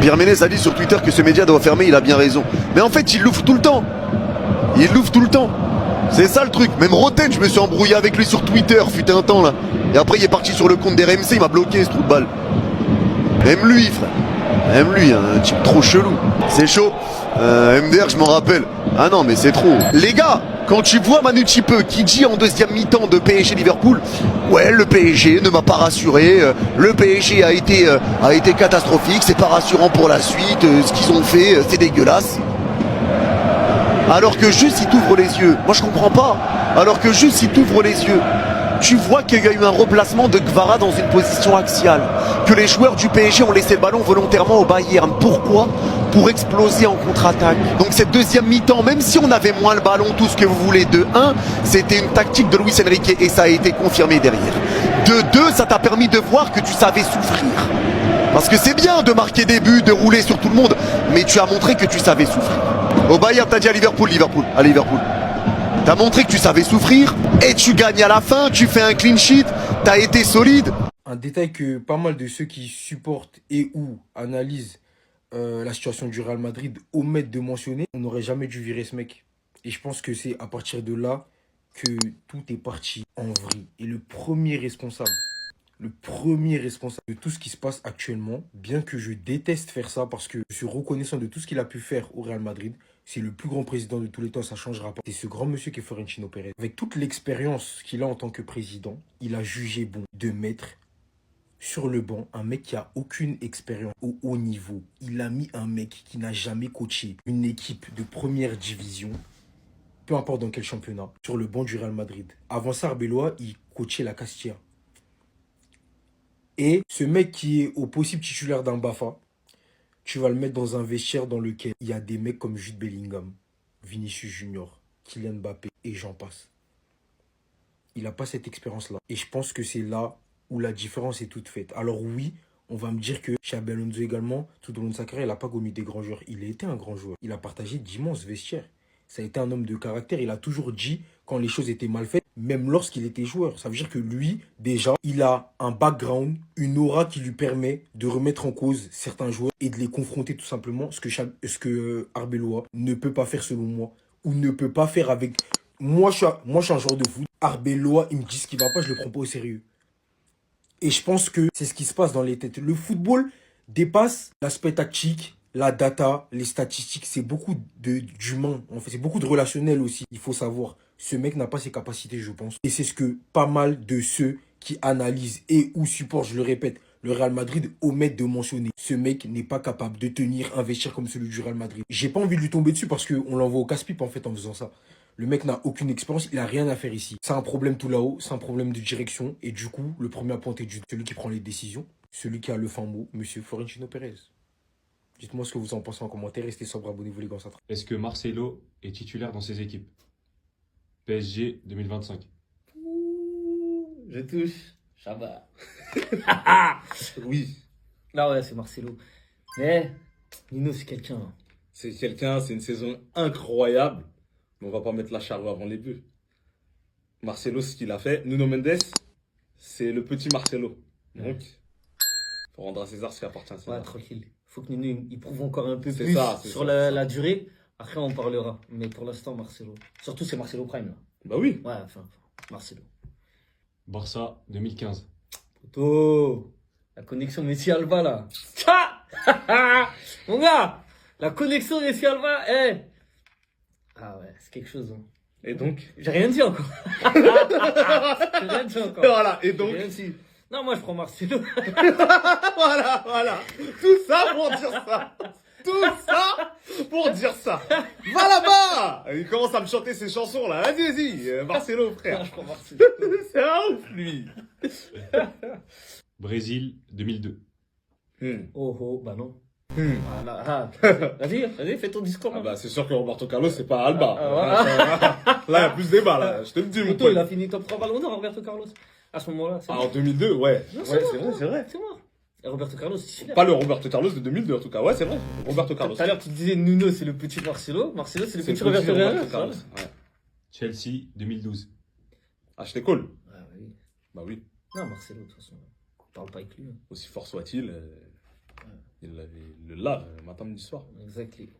Pierre Ménès a dit sur Twitter que ce média doit fermer, il a bien raison. Mais en fait, il l'ouvre tout le temps. Il l'ouvre tout le temps. C'est ça le truc. Même Roten, je me suis embrouillé avec lui sur Twitter, fut un temps là. Et après, il est parti sur le compte des RMC, il m'a bloqué ce trou de balle. Même lui, frère. Même lui, un type trop chelou. C'est chaud. MDR, je m'en rappelle. Ah non, mais c'est trop. Les gars, quand tu vois Manu Chipeux qui dit en deuxième mi-temps de PSG Liverpool, ouais, le PSG ne m'a pas rassuré, le PSG a été catastrophique, c'est pas rassurant pour la suite, ce qu'ils ont fait, c'est dégueulasse. Alors que juste si t'ouvres les yeux, moi je comprends pas, alors que juste si t'ouvres les yeux, tu vois qu'il y a eu un replacement de Kvara dans une position axiale, que les joueurs du PSG ont laissé le ballon volontairement au Bayern. Pourquoi ? Pour exploser en contre-attaque. Donc cette deuxième mi-temps, même si on avait moins le ballon, tout ce que vous voulez, de 1, c'était une tactique de Luis Enrique et ça a été confirmé derrière. De 2, ça t'a permis de voir que tu savais souffrir. Parce que c'est bien de marquer des buts, de rouler sur tout le monde, mais tu as montré que tu savais souffrir. Au Bayern, t'as dit à Liverpool, à Liverpool. T'as montré que tu savais souffrir et tu gagnes à la fin, tu fais un clean sheet, t'as été solide. Un détail que pas mal de ceux qui supportent et ou analysent la situation du Real Madrid omettent de mentionner, on n'aurait jamais dû virer ce mec. Et je pense que c'est à partir de là que tout est parti en vrille. Et le premier responsable de tout ce qui se passe actuellement, bien que je déteste faire ça parce que je suis reconnaissant de tout ce qu'il a pu faire au Real Madrid, c'est le plus grand président de tous les temps, ça ne changera pas. C'est ce grand monsieur qui est Florentino Pérez. Avec toute l'expérience qu'il a en tant que président, il a jugé bon de mettre sur le banc un mec qui a aucune expérience au haut niveau. Il a mis un mec qui n'a jamais coaché une équipe de première division, peu importe dans quel championnat, sur le banc du Real Madrid. Avant ça, Arbeloa, il coachait la Castilla. Et ce mec qui est au possible titulaire d'un Bafa, tu vas le mettre dans un vestiaire dans lequel il y a des mecs comme Jude Bellingham, Vinicius Junior, Kylian Mbappé et j'en passe. Il n'a pas cette expérience-là. Et je pense que c'est là où la différence est toute faite. Alors oui, on va me dire que Xabi Alonso également, tout au long de sa carrière, il n'a pas commis des grands joueurs. Il a été un grand joueur. Il a partagé d'immenses vestiaires. Ça a été un homme de caractère. Il a toujours dit quand les choses étaient mal faites, même lorsqu'il était joueur. Ça veut dire que lui, déjà, il a un background, une aura qui lui permet de remettre en cause certains joueurs et de les confronter tout simplement, ce que Arbeloa ne peut pas faire selon moi, ou ne peut pas faire avec... Moi, je suis un joueur de foot. Arbeloa, il me dit ce qui ne va pas, je ne le prends pas au sérieux. Et je pense que c'est ce qui se passe dans les têtes. Le football dépasse l'aspect tactique, la data, les statistiques. C'est beaucoup d'humain. En fait, c'est beaucoup de relationnel aussi. Il faut savoir. Ce mec n'a pas ses capacités, je pense. Et c'est ce que pas mal de ceux qui analysent et ou supportent, je le répète, le Real Madrid omettent de mentionner. Ce mec n'est pas capable de tenir un vestiaire comme celui du Real Madrid. J'ai pas envie de lui tomber dessus parce qu'on l'envoie au casse-pipe en fait en faisant ça. Le mec n'a aucune expérience, il n'a rien à faire ici. C'est un problème tout là-haut, c'est un problème de direction. Et du coup, le premier à pointer du celui qui prend les décisions, celui qui a le fin mot, monsieur Florentino Pérez. Dites-moi ce que vous en pensez en commentaire. Restez sobre, abonnez-vous les gars. Est-ce que Marcelo est titulaire dans ses équipes? PSG 2025. Ouh, je touche. Ça va. Oui, Non, ouais, c'est Marcelo. Mais Nino, c'est quelqu'un. c'est quelqu'un, c'est une saison incroyable. Mais on va pas mettre la charrue avant les buts. Marcelo, ce qu'il a fait. Nuno Mendes, c'est le petit Marcelo. Donc, faut rendre à César ce qui appartient à César. Ouais, tranquille. Faut que Nino il prouve encore un peu C'est plus ça, c'est sur ça, la, c'est ça. la durée. Après, on parlera. Mais pour l'instant, Marcelo. Surtout, c'est Marcelo Prime. Là. Bah oui. Ouais, enfin, Marcelo. Barça 2015. Poto, la connexion Messi-Alba, là. Tcha. Mon gars, la connexion Messi-Alba, eh. Ah ouais, c'est quelque chose. Hein. Et donc J'ai rien dit encore. J'ai rien dit encore. Voilà, et donc J'ai rien dit. Non, moi, je prends Marcelo. voilà. Tout ça pour dire ça. Tout ça pour dire ça. Va là-bas. Il commence à me chanter ses chansons là. Vas-y, Marcelo, Non, frère. je prends Marcelo. C'est un ouf, lui. Brésil 2002. Oh, oh, bah non. Hmm. Voilà. Ah, vas-y, fais ton discours. Ah bah c'est sûr que Roberto Carlos c'est pas Alba. Ah, Là il y a plus de débat là, je te le dis mon Poto, pote. il a fini top 3 ballon d'or, Roberto Carlos. À ce moment-là, c'est Ah, mort. en 2002, ouais. Non, Ouais, c'est c'est vrai, c'est vrai. C'est mort. Et Roberto Carlos, c'est titulaire. Pas le Roberto Carlos de 2002 en tout cas, ouais c'est vrai. Roberto Carlos. Tout à l'heure, tu disais Nuno, c'est le petit Marcelo. Marcelo, c'est le C'est petit le petit Roberto Carlos. Carlos. Ouais. Chelsea 2012. Ah, je t'écoute. Ah, oui. Bah oui. Non, Marcelo, de toute façon, on parle pas avec lui. Hein. Aussi fort soit-il. Il le lave, matin, midi, soir. Exactly.